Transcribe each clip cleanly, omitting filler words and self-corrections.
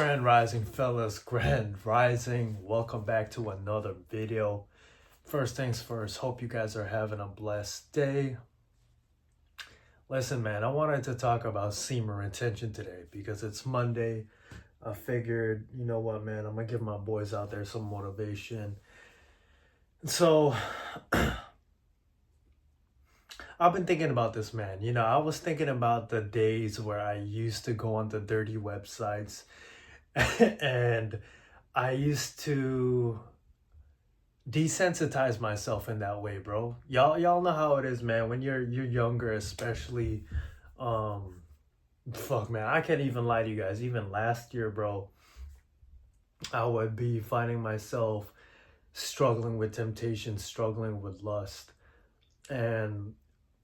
Grand Rising, fellas. Grand Rising. Welcome back to another video. First things first, hope you guys are having a blessed day. Listen, man, I wanted to talk about semen retention today because it's Monday. I figured, you know what, man, I'm gonna give my boys out there some motivation. So, I've been thinking about this, man. I was thinking about the days where I used to go on the dirty websites and I used to desensitize myself in that way, bro. Y'all know how it is, man. When you're younger, especially, um, fuck, man, I can't even lie to you guys. Even last year, bro, I would be finding myself struggling with temptation, struggling with lust, and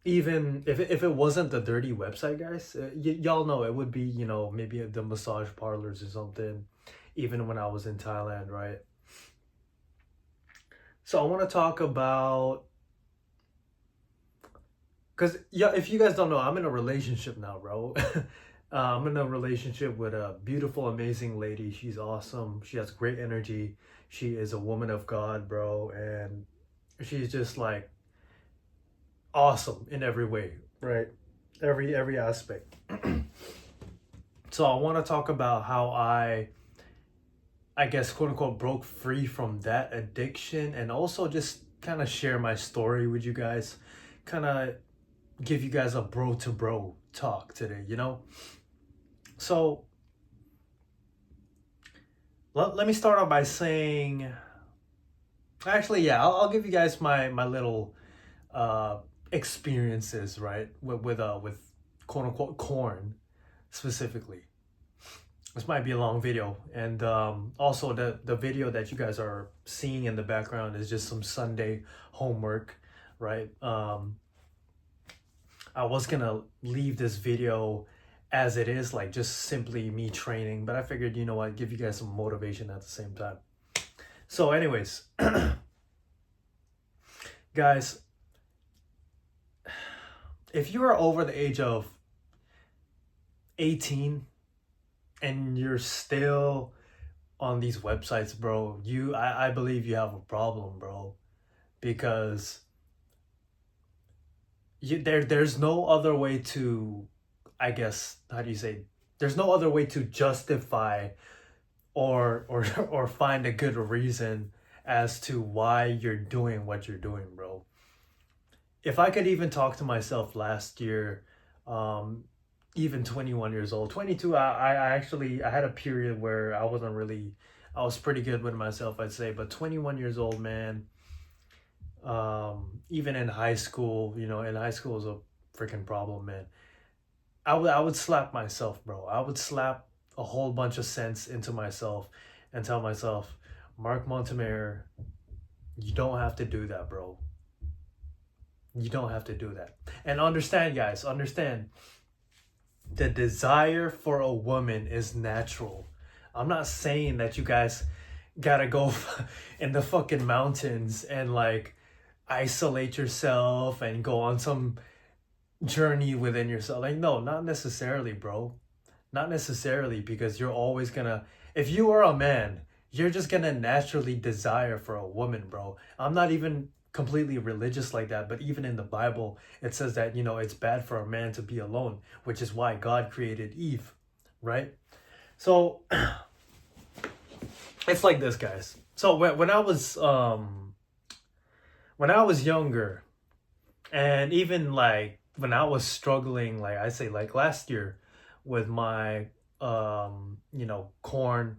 even if it wasn't the dirty website, guys, y'all know it would be, maybe the massage parlors or something, even when I was in Thailand, right? So I want to talk about, because yeah, if you guys don't know, I'm in a relationship now, bro. I'm in a relationship with a beautiful, amazing lady. She's awesome. She has great energy. She is a woman of God, bro, and she's just like awesome in every way, right? Every aspect. So I want to talk about how I guess, quote unquote, broke free from that addiction, and also just kind of share my story with you guys, kind of give you guys a bro to bro talk today. So let me start off by saying, actually, yeah, I'll give you guys my little uh experiences, right, with quote unquote corn specifically. This might be a long video, and also the video that you guys are seeing in the background is just some Sunday homework, right? I was gonna leave this video as it is, like just simply me training, but I figured, you know what, give you guys some motivation at the same time. So anyways, guys, if you are over the age of 18 and you're still on these websites, bro, I believe you have a problem, bro, because there's no other way to, I guess, how do you say, there's no other way to justify or find a good reason as to why you're doing what you're doing, bro. If I could even talk to myself last year, even 21 years old, 22, I actually, I had a period where I was pretty good with myself, I'd say, but 21 years old, man, even in high school, in high school was a freaking problem, man. I would slap myself, bro. I would slap a whole bunch of sense into myself and tell myself, Mark Montemare, you don't have to do that, bro. You don't have to do that. And understand, guys, understand, the desire for a woman is natural. I'm not saying that you guys gotta go in the fucking mountains and like isolate yourself and go on some journey within yourself. Like, no, not necessarily, bro. Not necessarily, because you're always gonna, if you are a man, you're just gonna naturally desire for a woman, bro. I'm not even completely religious like that, but even in the Bible, it says that, it's bad for a man to be alone, which is why God created Eve, right? So it's like this, guys. So when I was younger, and even like when I was struggling, like I say, like last year with my corn,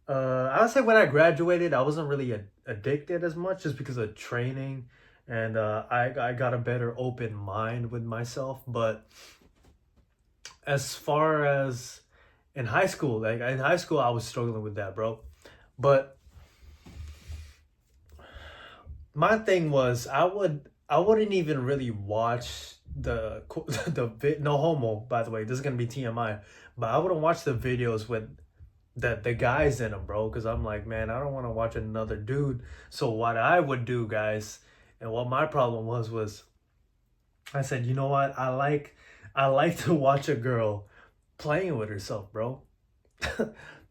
I would say when I graduated, I wasn't really addicted as much, just because of training, and I got a better open mind with myself. But as far as in high school, like in high school, I was struggling with that, bro. But my thing was, I wouldn't even really watch no homo, by the way, this is gonna be TMI, but I wouldn't watch the videos with the guys in them, bro, because I'm like, man, I don't want to watch another dude. So what I would do, guys, and what my problem was I said, you know what, I like to watch a girl playing with herself, bro.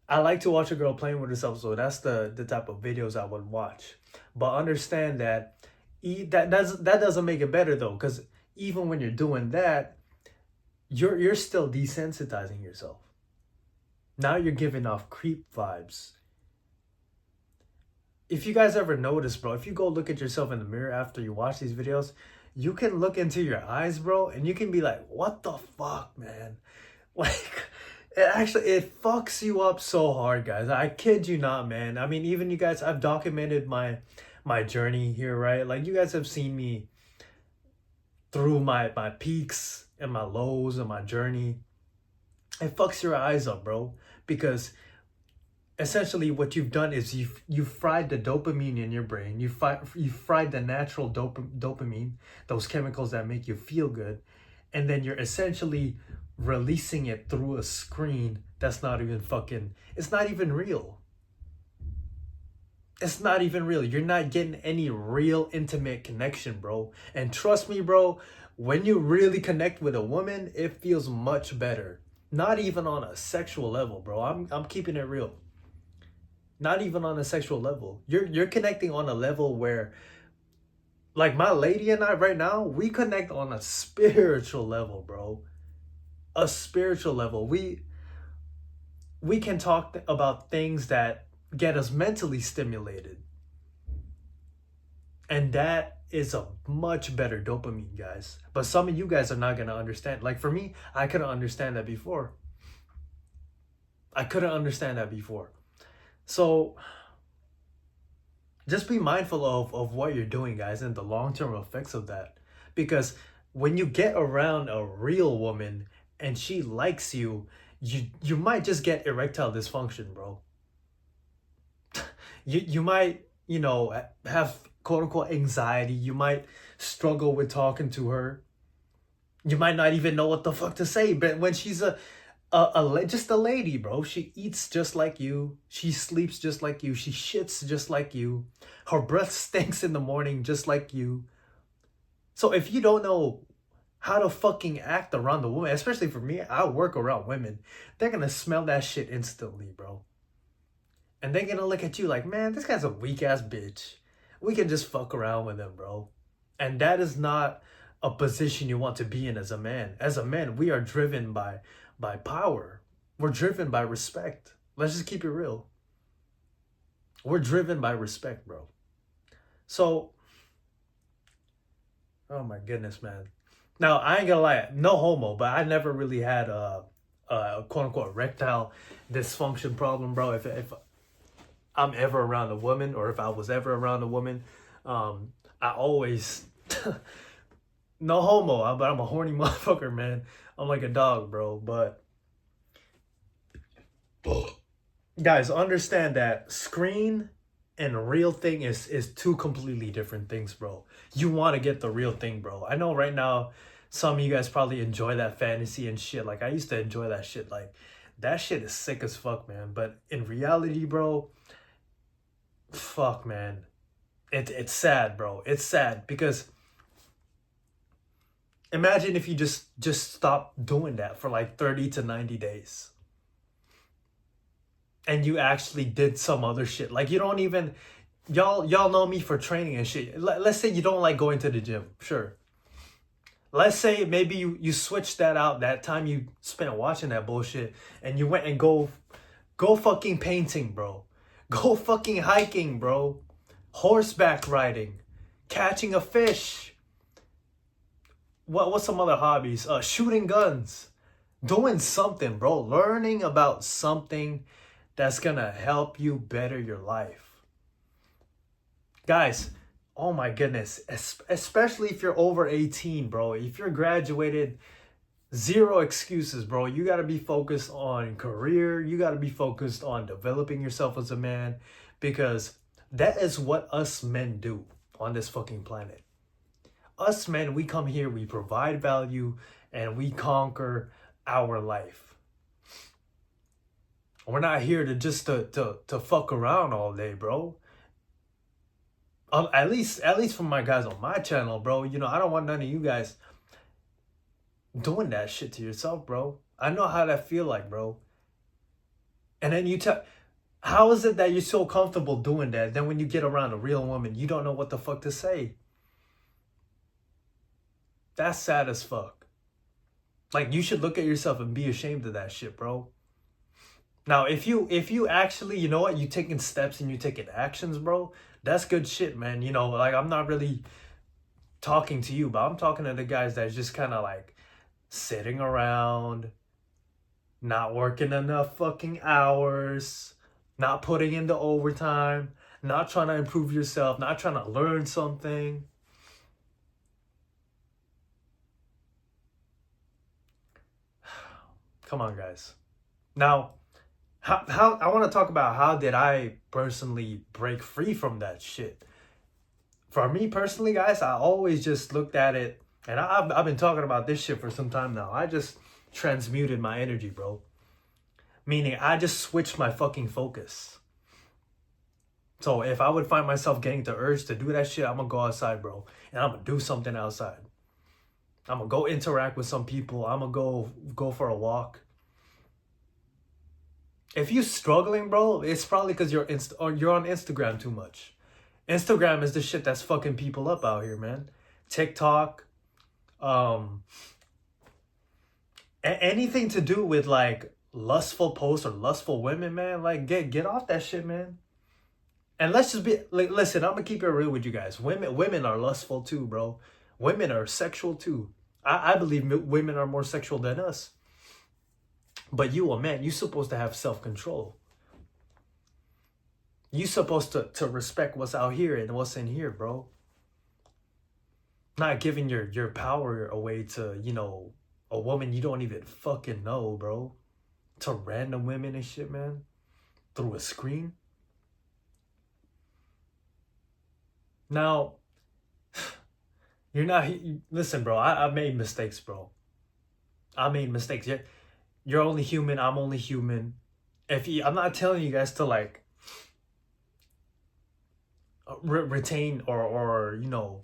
I like to watch a girl playing with herself, so that's the type of videos I would watch. But understand that that doesn't make it better though, because even when you're doing that, you're still desensitizing yourself. Now you're giving off creep vibes. If you guys ever notice, bro, if you go look at yourself in the mirror after you watch these videos, you can look into your eyes, bro, and you can be like, what the fuck, man? Like, it fucks you up so hard, guys. I kid you not, man. I mean, even you guys, I've documented my journey here, right? Like, you guys have seen me through my peaks and my lows and my journey. It fucks your eyes up, bro, because essentially what you've done is you've fried the dopamine in your brain. You fried the natural dopamine, those chemicals that make you feel good, and then you're essentially releasing it through a screen that's not even fucking, it's not even real. It's not even real. You're not getting any real intimate connection, bro. And trust me, bro, when you really connect with a woman, it feels much better. Not even on a sexual level, bro. I'm keeping it real. Not even on a sexual level. You're connecting on a level where, like, my lady and I right now, we connect on a spiritual level, bro. A spiritual level. We can talk about things that get us mentally stimulated. And that is a much better dopamine, guys. But some of you guys are not going to understand. Like, for me, I couldn't understand that before. So just be mindful of what you're doing, guys, and the long-term effects of that. Because when you get around a real woman and she likes you, you might just get erectile dysfunction, bro. You might, have quote unquote anxiety. You might struggle with talking to her. You might not even know what the fuck to say. But when she's just a lady, bro, she eats just like you. She sleeps just like you. She shits just like you. Her breath stinks in the morning just like you. So if you don't know how to fucking act around the woman, especially for me, I work around women, they're gonna smell that shit instantly, bro. And they're gonna look at you like, man, this guy's a weak ass bitch. We can just fuck around with him, bro. And that is not a position you want to be in as a man. As a man, we are driven by power. We're driven by respect. Let's just keep it real. We're driven by respect, bro. So, oh my goodness, man. Now, I ain't gonna lie, no homo, but I never really had a quote unquote erectile dysfunction problem, bro. If I'm ever around a woman, or if I was ever around a woman, I always, no homo, but I'm a horny motherfucker, man. I'm like a dog, bro. But guys, understand that screen and real thing is two completely different things, bro. You want to get the real thing, bro. I know right now some of you guys probably enjoy that fantasy and shit. Like, I used to enjoy that shit. Like, that shit is sick as fuck, man. But in reality, bro, fuck, man, it's sad, bro. It's sad because imagine if you just stop doing that for like 30 to 90 days and you actually did some other shit. Like, you don't even, y'all know me for training and shit. Let's say you don't like going to the gym. Sure, let's say maybe you switched that out, that time you spent watching that bullshit, and you went and go fucking painting, bro. Go fucking hiking, bro. Horseback riding. Catching a fish. What's some other hobbies? Shooting guns. Doing something, bro. Learning about something that's gonna help you better your life. Guys, oh my goodness. Especially if you're over 18, bro. If you're graduated, zero excuses, bro. You got to be focused on career. You got to be focused on developing yourself as a man, because that is what us men do on this fucking planet. Us men, we come here, we provide value, and we conquer our life. We're not here to just to fuck around all day, bro. At least for my guys on my channel, bro. I don't want none of you guys doing that shit to yourself, bro. I know how that feel like, bro. And then you tell, how is it that you're so comfortable doing that? Then when you get around a real woman, you don't know what the fuck to say. That's sad as fuck. Like, you should look at yourself and be ashamed of that shit, bro. Now, if you actually, you know what, you taking steps and you taking actions, bro, that's good shit, man. You know, like, I'm not really talking to you, but I'm talking to the guys that's just kind of like sitting around, not working enough fucking hours, not putting in the overtime, not trying to improve yourself, not trying to learn something. Come on, guys. Now, how I want to talk about how did I personally break free from that shit. For me personally, guys, I always just looked at it, and I've been talking about this shit for some time now. I just transmuted my energy, bro. Meaning, I just switched my fucking focus. So if I would find myself getting the urge to do that shit, I'm gonna go outside, bro, and I'm gonna do something outside. I'm gonna go interact with some people. I'm gonna go for a walk. If you struggling, bro, it's probably because you're on Instagram too much. Instagram is the shit that's fucking people up out here, man. TikTok, um, anything to do with like lustful posts or lustful women, man. Like get off that shit, man. And let's just be like, listen, I'm gonna keep it real with you guys. Women are lustful too, bro. Women are sexual too. I believe women are more sexual than us. But you, a man, you're supposed to have self-control. You supposed to respect what's out here and what's in here, bro. Not giving your power away to, you know, a woman you don't even fucking know, bro. To random women and shit, man. Through a screen. Now, you're not, listen, bro, I made mistakes, bro. I made mistakes. You're only human, I'm only human. I'm not telling you guys to like retain or you know,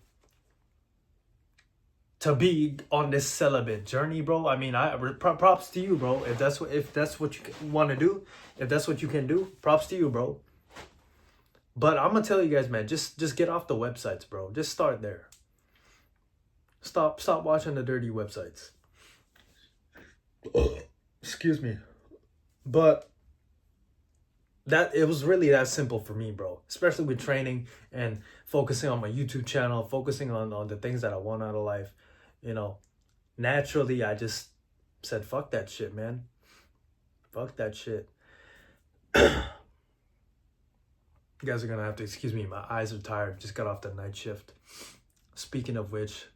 to be on this celibate journey, bro. I mean, props to you, bro. If that's what you want to do, if that's what you can do, props to you, bro. But I'm gonna tell you guys, man, just get off the websites, bro. Just start there. Stop watching the dirty websites. Excuse me. But that it was really that simple for me, bro. Especially with training and focusing on my YouTube channel, focusing on the things that I want out of life. You know, naturally I just said fuck that shit, man. Fuck that shit. You guys are gonna have to excuse me, my eyes are tired. Just got off the night shift. Speaking of which,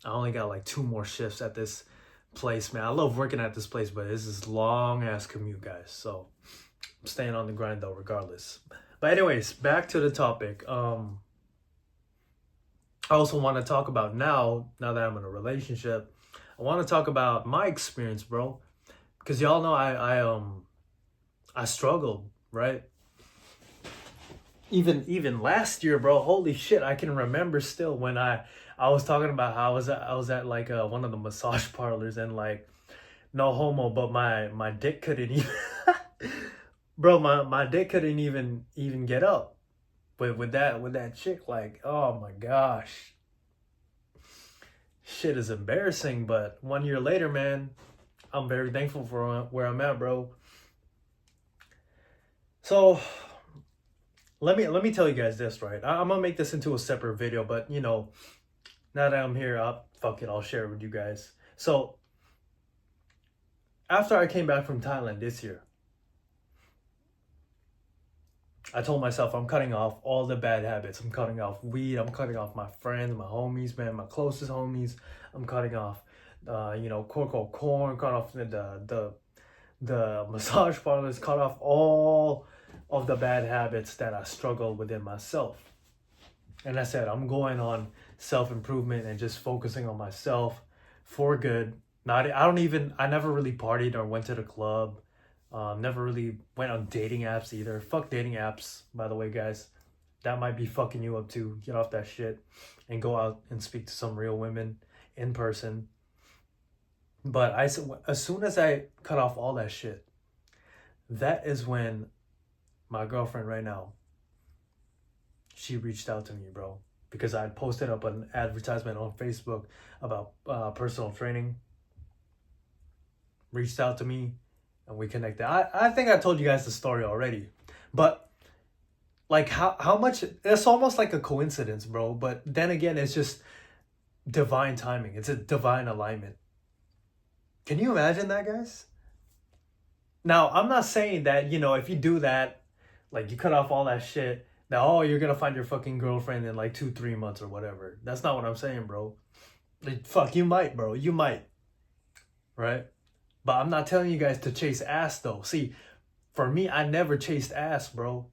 I only got like 2 more shifts at this place, man. I love working at this place, but this is long ass commute, guys. So I'm staying on the grind though, regardless. But anyways, back to the topic. I also want to talk about now that I'm in a relationship, I want to talk about my experience, bro. Because y'all know I struggled, right? Even last year, bro. Holy shit, I can remember still when I was talking about how I was at like one of the massage parlors, and like, no homo, but my dick couldn't even bro, my dick couldn't even get up with that chick. Like, oh my gosh, shit is embarrassing. But 1 year later, man, I'm very thankful for where I'm at, bro. So let me tell you guys this, right? I'm gonna make this into a separate video, but you know, now that I'm here, I'll share it with you guys. So after I came back from Thailand this year, I told myself I'm cutting off all the bad habits. I'm cutting off weed. I'm cutting off my friends, my homies, man, my closest homies. I'm cutting off, you know, corn, cut off the massage parlors, cut off all of the bad habits that I struggle within myself. And I said, I'm going on self-improvement and just focusing on myself for good. I never really partied or went to the club. Never really went on dating apps either. Fuck dating apps, by the way, guys. That might be fucking you up too. Get off that shit and go out and speak to some real women in person. But as soon as I cut off all that shit, That is when my girlfriend right now, she reached out to me, bro, because I had posted up an advertisement on Facebook about personal training. Reached out to me, and we connected. I think I told you guys the story already, but like how much, it's almost like a coincidence, bro. But then again, it's just divine timing. It's a divine alignment. Can you imagine that, guys? Now, I'm not saying that, if you do that, like you cut off all that shit, that, oh, you're gonna find your fucking girlfriend in like 2-3 months or whatever. That's not what I'm saying, bro. Like, fuck, you might, bro. You might, right? But I'm not telling you guys to chase ass, though. See, for me, I never chased ass, bro.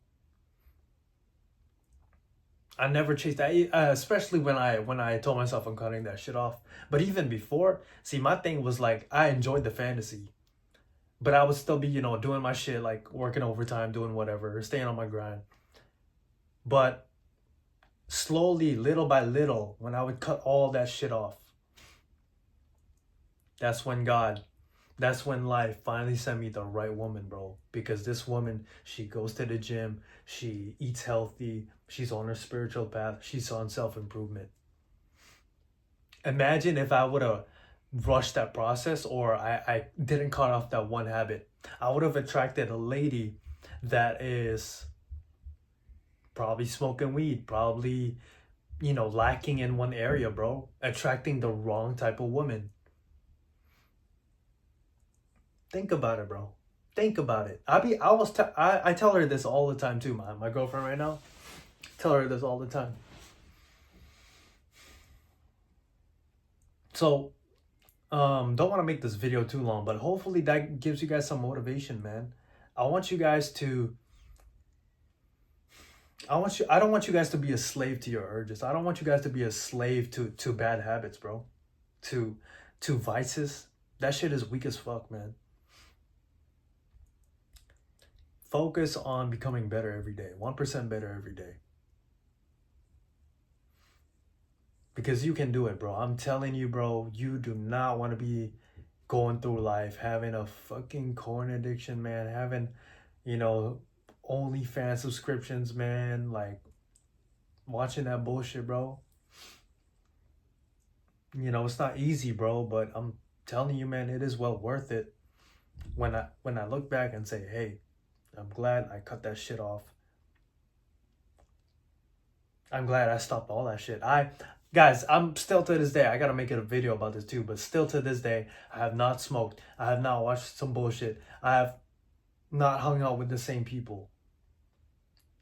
I never chased that, especially when I told myself I'm cutting that shit off. But even before, see, my thing was like I enjoyed the fantasy, but I would still be doing my shit, like working overtime, doing whatever, staying on my grind. But slowly, little by little, when I would cut all that shit off, that's when God, that's when life finally sent me the right woman, bro. Because this woman, she goes to the gym, she eats healthy, she's on her spiritual path, she's on self-improvement. Imagine if I would have rushed that process, or I didn't cut off that one habit. I would have attracted a lady that is probably smoking weed, probably, lacking in one area, bro. Attracting the wrong type of woman. Think about it, bro. Think about it. I tell her this all the time too, my girlfriend right now. Tell her this all the time. So, don't want to make this video too long, but hopefully that gives you guys some motivation, man. I want you guys to I don't want you guys to be a slave to your urges. I don't want you guys to be a slave to bad habits, bro. To vices. That shit is weak as fuck, man. Focus on becoming better every day. 1% better every day. Because you can do it, bro. I'm telling you, bro, you do not want to be going through life having a fucking corn addiction, man. Having, OnlyFans subscriptions, man. Like, watching that bullshit, bro. It's not easy, bro, but I'm telling you, man, it is well worth it. When I look back and say, hey, I'm glad I cut that shit off. I'm glad I stopped all that shit. Guys, I'm still to this day, I gotta make it a video about this too, but still to this day, I have not smoked. I have not watched some bullshit. I have not hung out with the same people.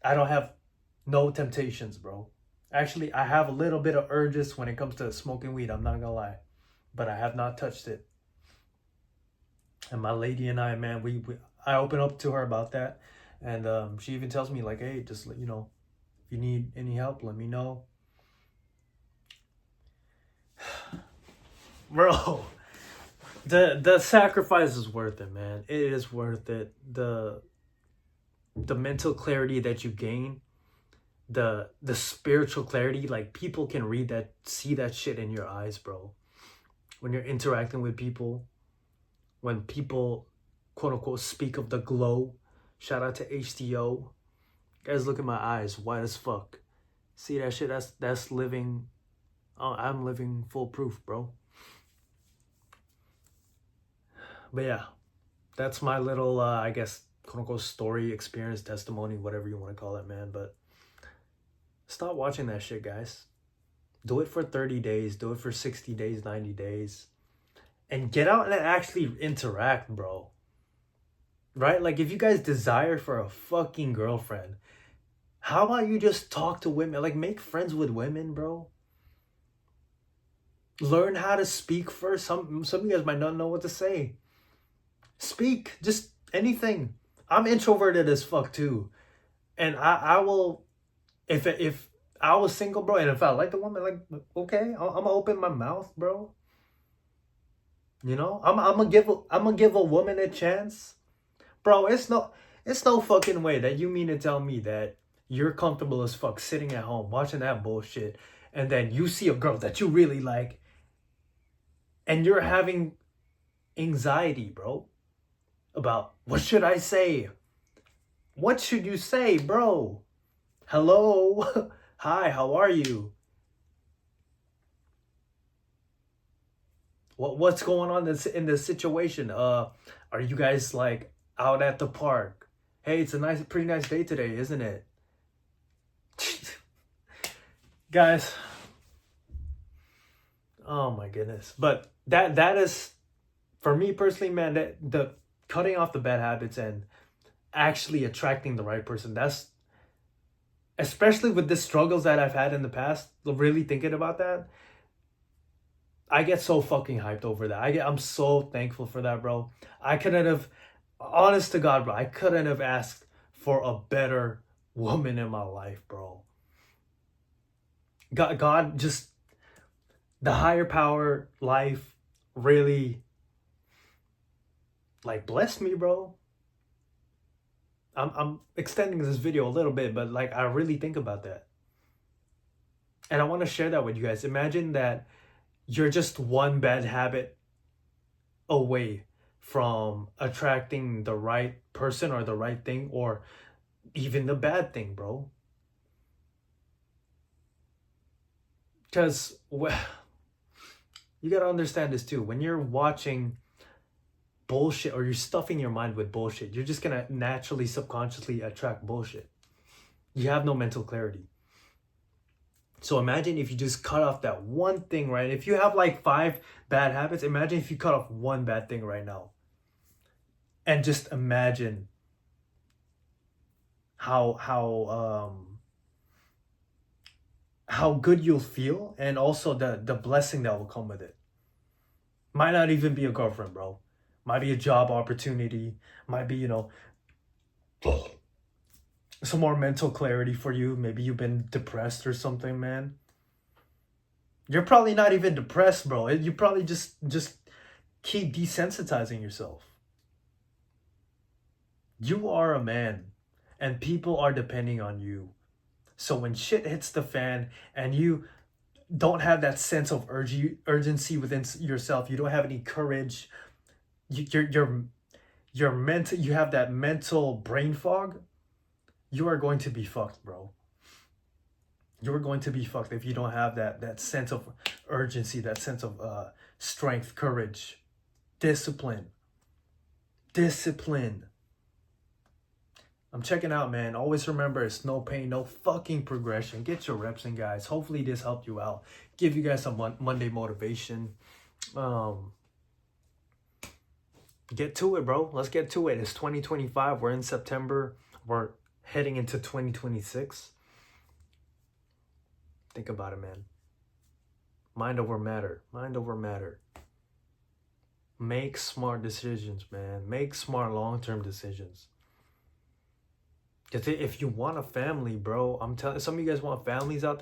I don't have no temptations, bro. Actually, I have a little bit of urges when it comes to smoking weed, I'm not gonna lie. But I have not touched it. And my lady and I, man, I open up to her about that. And she even tells me, like, hey, just, if you need any help, let me know. Bro, the sacrifice is worth it, man. It is worth it. The mental clarity that you gain, the spiritual clarity, like people can read that, see that shit in your eyes, bro. When you're interacting with people, when people quote unquote speak of the glow, shout out to HTO. Guys, look at my eyes, white as fuck. See that shit? That's living. I'm living foolproof, bro. But yeah, that's my little, I guess, quote unquote story, experience, testimony, whatever you want to call it, man. But stop watching that shit, guys. Do it for 30 days, do it for 60 days, 90 days. And get out and actually interact, bro. Right? Like, if you guys desire for a fucking girlfriend, how about you just talk to women? Like, make friends with women, bro. Learn how to speak first. Some of you guys might not know what to say. Speak. Just anything. I'm introverted as fuck too. And I will, if I was single, bro, and if I like the woman, like, okay, I'm gonna open my mouth, bro. I'm gonna give a woman a chance. Bro, it's no fucking way that you mean to tell me that you're comfortable as fuck sitting at home watching that bullshit, and then you see a girl that you really like, and you're having anxiety, bro. about what should I say? What should you say, bro? Hello? Hi, how are you? What's going on in this situation? Are you guys like out at the park? Hey, it's a pretty nice day today, isn't it? Guys, oh my goodness. But that is, for me personally, man, that the cutting off the bad habits and actually attracting the right person, that's, especially with the struggles that I've had in the past, really thinking about that, I get so fucking hyped over that. I'm so thankful for that, bro. I couldn't have, honest to God, bro, I couldn't have asked for a better woman in my life, bro. God just, the higher power, life, really, like, blessed me, bro. I'm extending this video a little bit, but like, I really think about that. And I want to share that with you guys. Imagine that you're just one bad habit away from attracting the right person or the right thing, or even the bad thing, bro. Because you gotta understand this too. When you're watching bullshit, or you're stuffing your mind with bullshit, you're just gonna naturally, subconsciously attract bullshit. You have no mental clarity. So imagine if you just cut off that one thing, right? If you have like 5 bad habits, imagine if you cut off one bad thing right now. And just imagine how good you'll feel, and also the blessing that will come with it. Might not even be a girlfriend, bro. Might be a job opportunity. Might be, some more mental clarity for you. Maybe you've been depressed or something, man. You're probably not even depressed, bro. You probably just keep desensitizing yourself. You are a man, and people are depending on you. So when shit hits the fan and you don't have that sense of urgency within yourself, you don't have any courage, you're mental, you have that mental brain fog, you are going to be fucked, bro. You're going to be fucked if you don't have that sense of urgency, that sense of strength, courage, discipline. I'm checking out, man. Always remember, it's no pain, no fucking progression. Get your reps in, guys. Hopefully this helped you out. Give you guys some Monday motivation. Get to it, bro. Let's get to it. It's 2025. We're in September. We're heading into 2026. Think about it, man. Mind over matter. Mind over matter. Make smart decisions, man. Make smart long-term decisions. If you want a family, bro, I'm telling, some of you guys want families out there.